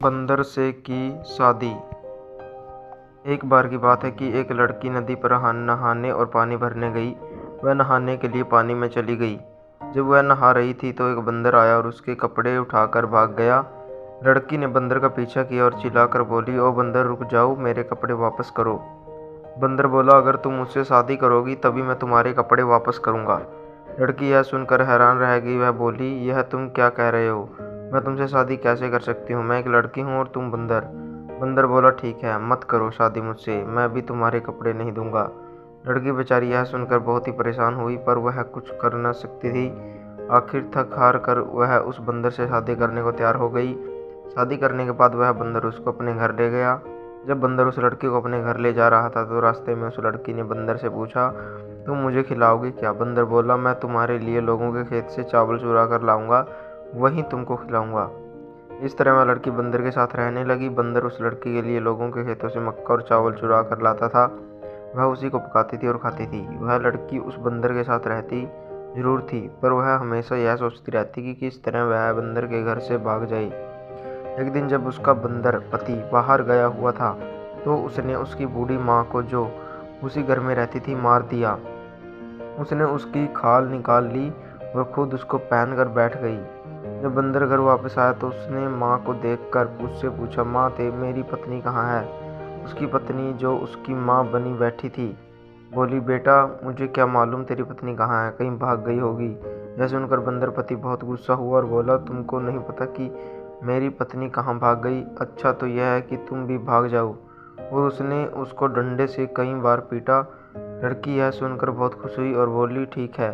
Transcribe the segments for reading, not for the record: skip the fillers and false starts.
बंदर से की शादी। एक बार की बात है कि एक लड़की नदी पर नहाने और पानी भरने गई। वह नहाने के लिए पानी में चली गई। जब वह नहा रही थी तो एक बंदर आया और उसके कपड़े उठाकर भाग गया। लड़की ने बंदर का पीछा किया और चिल्लाकर बोली, ओ बंदर, रुक जाओ, मेरे कपड़े वापस करो। बंदर बोला, अगर तुम मुझसे शादी करोगी तभी मैं तुम्हारे कपड़े वापस करूंगा। लड़की यह सुनकर हैरान रह गई। वह बोली, यह तुम क्या कह रहे हो? मैं तुमसे शादी कैसे कर सकती हूँ? मैं एक लड़की हूँ और तुम बंदर। बंदर बोला, ठीक है, मत करो शादी मुझसे, मैं भी तुम्हारे कपड़े नहीं दूंगा। लड़की बेचारी यह सुनकर बहुत ही परेशान हुई, पर वह कुछ कर न सकती थी। आखिर थक हार कर वह उस बंदर से शादी करने को तैयार हो गई। शादी करने के बाद वह बंदर उसको अपने घर ले गया। जब बंदर उस लड़की को अपने घर ले जा रहा था तो रास्ते में उस लड़की ने बंदर से पूछा, तुम मुझे खिलाओगे क्या? बंदर बोला, मैं तुम्हारे लिए लोगों के खेत से चावल चुरा कर लाऊंगा, वहीं तुमको खिलाऊंगा। इस तरह वह लड़की बंदर के साथ रहने लगी। बंदर उस लड़की के लिए लोगों के खेतों से मक्का और चावल चुरा कर लाता था। वह उसी को पकाती थी और खाती थी। वह लड़की उस बंदर के साथ रहती जरूर थी, पर वह हमेशा यह सोचती रहती कि किस तरह वह बंदर के घर से भाग जाए। एक दिन जब उसका बंदर पति बाहर गया हुआ था तो उसने उसकी बूढ़ी माँ को, जो उसी घर में रहती थी, मार दिया। उसने उसकी खाल निकाल ली और खुद उसको पहन कर बैठ गई। जब बंदर घर वापस आया तो उसने माँ को देखकर उससे पूछा, माँ, मेरी पत्नी कहाँ है? उसकी पत्नी, जो उसकी माँ बनी बैठी थी, बोली, बेटा, मुझे क्या मालूम तेरी पत्नी कहाँ है, कहीं भाग गई होगी। यह सुनकर बंदर पति बहुत गुस्सा हुआ और बोला, तुमको नहीं पता कि मेरी पत्नी कहाँ भाग गई? अच्छा तो यह है कि तुम भी भाग जाओ। और उसने उसको डंडे से कई बार पीटा। लड़की यह सुनकर बहुत खुश हुई और बोली, ठीक है,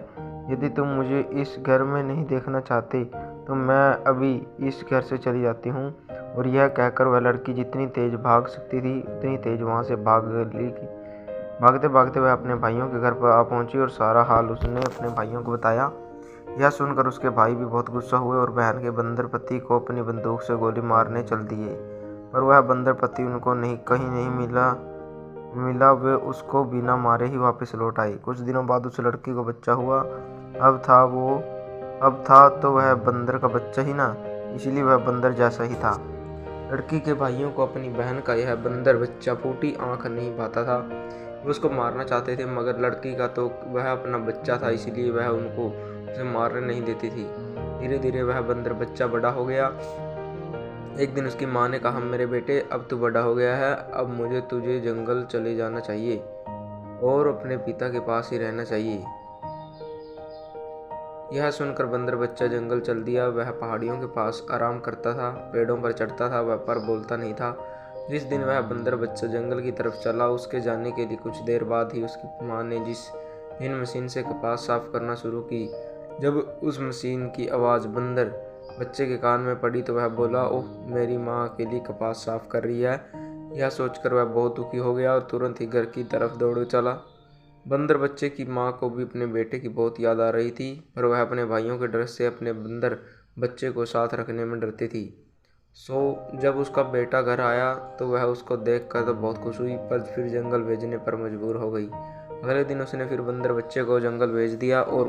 यदि तुम मुझे इस घर में नहीं देखना चाहते तो मैं अभी इस घर से चली जाती हूँ। और यह कहकर वह लड़की जितनी तेज भाग सकती थी उतनी तेज वहाँ से भाग ली। भागते भागते वह अपने भाइयों के घर पर आ पहुंची और सारा हाल उसने अपने भाइयों को बताया। यह सुनकर उसके भाई भी बहुत गुस्सा हुए और बहन के बंदर पति को अपनी बंदूक से गोली मारने चल दिए, पर वह बंदर पति उनको कहीं नहीं मिला। वे उसको बिना मारे ही वापस लौट आए। कुछ दिनों बाद उस लड़की को बच्चा हुआ। अब था तो वह बंदर का बच्चा ही ना, इसलिए वह बंदर जैसा ही था। लड़की के भाइयों को अपनी बहन का यह बंदर बच्चा फूटी आंख नहीं भाता था। वे उसको मारना चाहते थे, मगर लड़की का तो वह अपना बच्चा था, इसलिए वह उनको उसे मारने नहीं देती थी। धीरे धीरे वह बंदर बच्चा बड़ा हो गया। एक दिन उसकी माँ ने कहा, मेरे बेटे, अब तू बड़ा हो गया है, अब मुझे तुझे जंगल चले जाना चाहिए और अपने पिता के पास ही रहना चाहिए। यह सुनकर बंदर बच्चा जंगल चल दिया। वह पहाड़ियों के पास आराम करता था, पेड़ों पर चढ़ता था, वह पर बोलता नहीं था। जिस दिन वह बंदर बच्चा जंगल की तरफ चला, उसके जाने के लिए कुछ देर बाद ही उसकी माँ ने जिस दिन मशीन से कपास साफ करना शुरू की, जब उस मशीन की आवाज़ बंदर बच्चे के कान में पड़ी तो वह बोला, ओह, मेरी माँ अकेली कपास साफ कर रही है। यह सोचकर वह बहुत दुखी हो गया और तुरंत ही घर की तरफ दौड़ चला। बंदर बच्चे की माँ को भी अपने बेटे की बहुत याद आ रही थी, पर वह अपने भाइयों के डर से अपने बंदर बच्चे को साथ रखने में डरती थी। जब उसका बेटा घर आया तो वह उसको देखकर तो बहुत खुश हुई, पर फिर जंगल भेजने पर मजबूर हो गई। अगले दिन उसने फिर बंदर बच्चे को जंगल भेज दिया और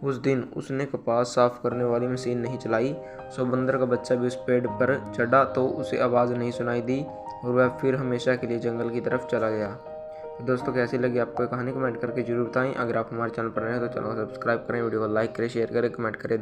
उस दिन उसने कपास साफ करने वाली मशीन नहीं चलाई। बंदर का बच्चा भी उस पेड़ पर चढ़ा तो उसे आवाज़ नहीं सुनाई दी और वह फिर हमेशा के लिए जंगल की तरफ चला गया। तो दोस्तों, कैसी लगी आपको ये कहानी? कमेंट करके जरूर बताएं। अगर आप हमारे चैनल पर नए हैं तो चैनल को सब्सक्राइब करें, वीडियो को लाइक करें, शेयर करें, कमेंट करें।